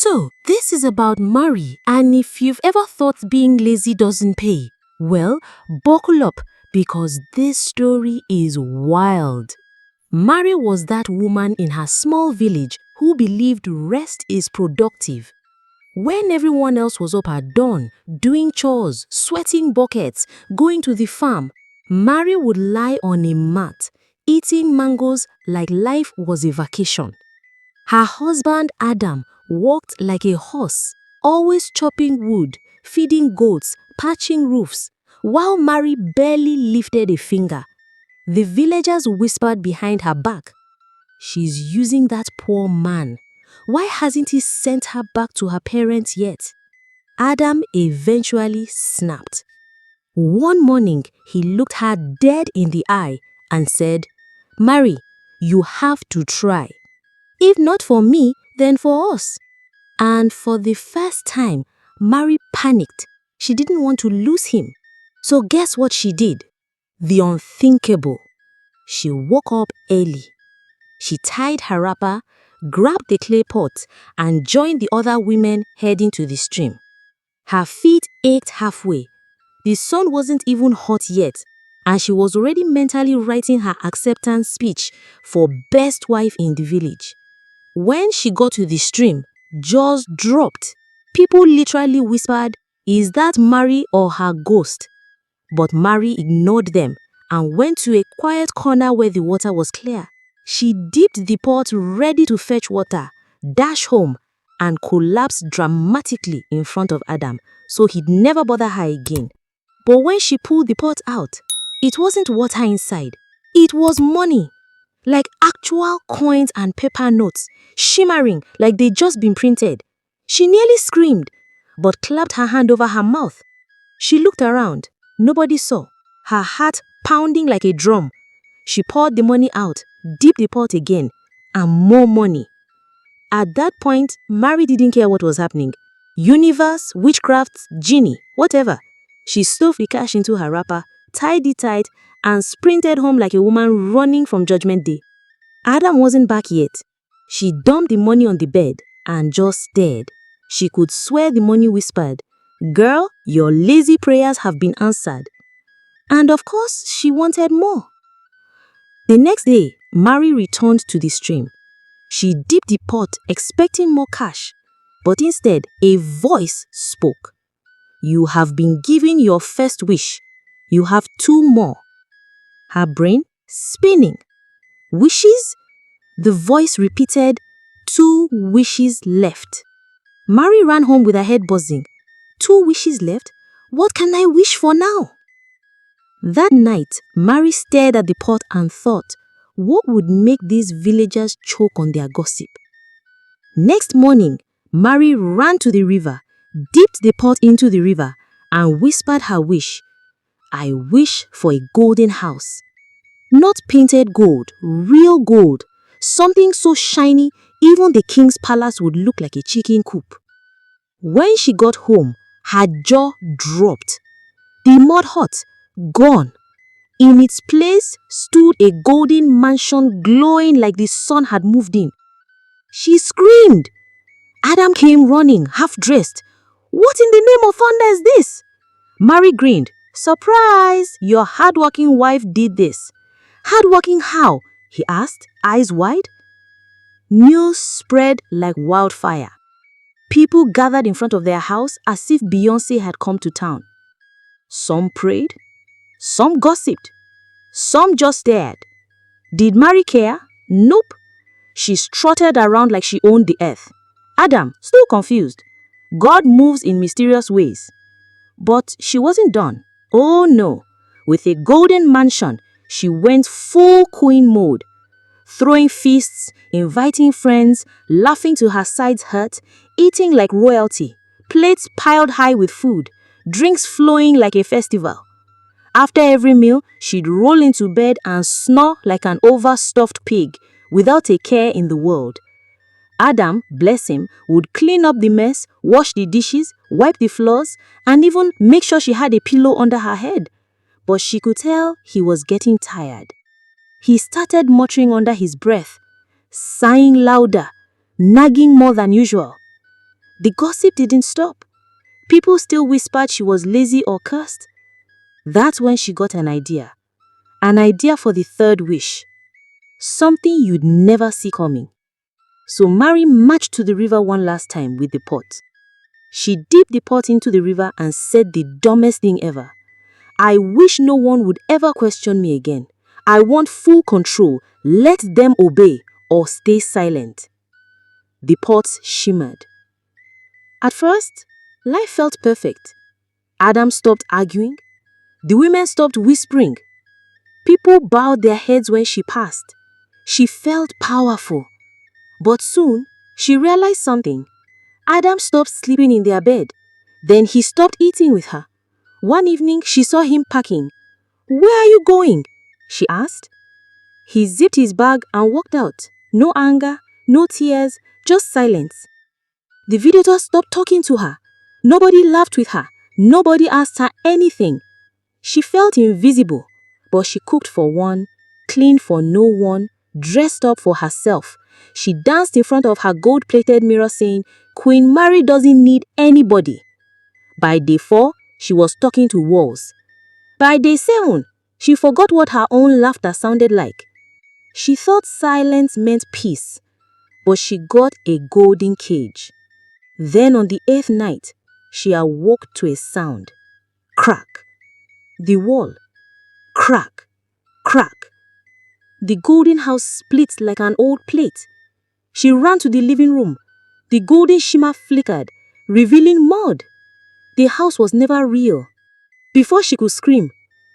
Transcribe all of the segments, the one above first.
So, this is about Mary, and if you've ever thought being lazy doesn't pay, well, buckle up because this story is wild. Mary was that woman in her small village who believed rest is productive. When everyone else was up at dawn, doing chores, sweating buckets, going to the farm, Mary would lie on a mat, eating mangoes like life was a vacation. Her husband Adam walked like a horse, always chopping wood, feeding goats, patching roofs, while Mary barely lifted a finger. The villagers whispered behind her back, "She's using that poor man. Why hasn't he sent her back to her parents yet?" Adam eventually snapped. One morning, he looked her dead in the eye and said, "Mary, you have to try. If not for me, then for us." And for the first time, Mary panicked. She didn't want to lose him. So guess what she did? The unthinkable. She woke up early. She tied her wrapper, grabbed the clay pot, and joined the other women heading to the stream. Her feet ached halfway. The sun wasn't even hot yet, and she was already mentally writing her acceptance speech for best wife in the village. When she got to the stream, jaws dropped. People literally whispered, "Is that Mary or her ghost?" But Mary ignored them and went to a quiet corner where the water was clear. She dipped the pot ready to fetch water, dashed home, and collapsed dramatically in front of Adam, so he'd never bother her again. But when she pulled the pot out, it wasn't water inside. It was money. Like actual coins and paper notes, shimmering like they'd just been printed. She nearly screamed, but clapped her hand over her mouth. She looked around. Nobody saw, her heart pounding like a drum. She poured the money out, dipped the pot again, and more money. At that point, Mary didn't care what was happening. Universe, witchcraft, genie, whatever. She stuffed the cash into her wrapper, tied it tight, and sprinted home like a woman running from Judgment Day. Adam wasn't back yet. She dumped the money on the bed and just stared. She could swear the money whispered, "Girl, your lazy prayers have been answered." And of course, she wanted more. The next day, Mary returned to the stream. She dipped the pot expecting more cash, but instead, a voice spoke. "You have been given your first wish. You have two more." Her brain spinning. Wishes? The voice repeated, "Two wishes left." Mary ran home with her head buzzing. Two wishes left? What can I wish for now? That night, Mary stared at the pot and thought, what would make these villagers choke on their gossip? Next morning, Mary ran to the river, dipped the pot into the river, and whispered her wish. "I wish for a golden house. Not painted gold, real gold. Something so shiny, even the king's palace would look like a chicken coop." When she got home, her jaw dropped. The mud hut, gone. In its place stood a golden mansion glowing like the sun had moved in. She screamed. Adam came running, half-dressed. "What in the name of thunder is this?" Mary grinned. "Surprise! Your hardworking wife did this." "Hardworking how?" he asked, eyes wide. News spread like wildfire. People gathered in front of their house as if Beyoncé had come to town. Some prayed, some gossiped, some just stared. Did Mary care? Nope. She strutted around like she owned the earth. Adam, still confused. God moves in mysterious ways. But she wasn't done. Oh no. With a golden mansion, she went full queen mode. Throwing feasts, inviting friends, laughing till her sides hurt, eating like royalty, plates piled high with food, drinks flowing like a festival. After every meal, she'd roll into bed and snore like an overstuffed pig, without a care in the world. Adam, bless him, would clean up the mess, wash the dishes, wipe the floors, and even make sure she had a pillow under her head. But she could tell he was getting tired. He started muttering under his breath, sighing louder, nagging more than usual. The gossip didn't stop. People still whispered she was lazy or cursed. That's when she got an idea. An idea for the third wish. Something you'd never see coming. So Mary marched to the river one last time with the pot. She dipped the pot into the river and said the dumbest thing ever. I wish no one would ever question me again. I want full control. Let them obey or stay silent. The pot shimmered. At first, life felt perfect. Adam stopped arguing. The women stopped whispering. People bowed their heads when she passed. She felt powerful. But soon, she realized something. Adam stopped sleeping in their bed. Then he stopped eating with her. One evening, she saw him packing. "Where are you going?" she asked. He zipped his bag and walked out. No anger, no tears, just silence. The visitor stopped talking to her. Nobody laughed with her. Nobody asked her anything. She felt invisible, but she cooked for one, cleaned for no one, dressed up for herself. She danced in front of her gold-plated mirror saying, "Queen Mary doesn't need anybody." By day 4, she was talking to walls. By day 7, she forgot what her own laughter sounded like. She thought silence meant peace, but she got a golden cage. Then on the 8th night, she awoke to a sound. Crack. The wall. Crack. Crack. The golden house split like an old plate. She ran to the living room. The golden shimmer flickered, revealing mud. The house was never real. Before she could scream,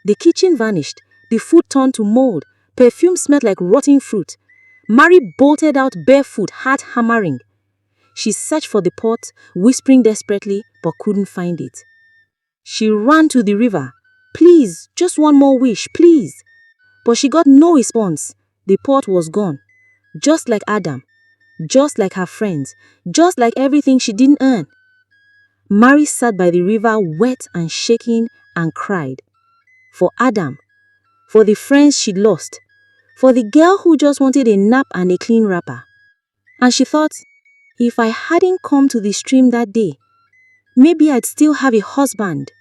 the kitchen vanished. The food turned to mold. Perfume smelled like rotten fruit. Mary bolted out barefoot, heart hammering. She searched for the pot, whispering desperately, but couldn't find it. She ran to the river. "Please, just one more wish, please." But she got no response. The pot was gone. Just like Adam. Just like her friends. Just like everything she didn't earn. Mary sat by the river, wet and shaking, and cried. For Adam. For the friends she'd lost. For the girl who just wanted a nap and a clean wrapper. And she thought, if I hadn't come to the stream that day, maybe I'd still have a husband.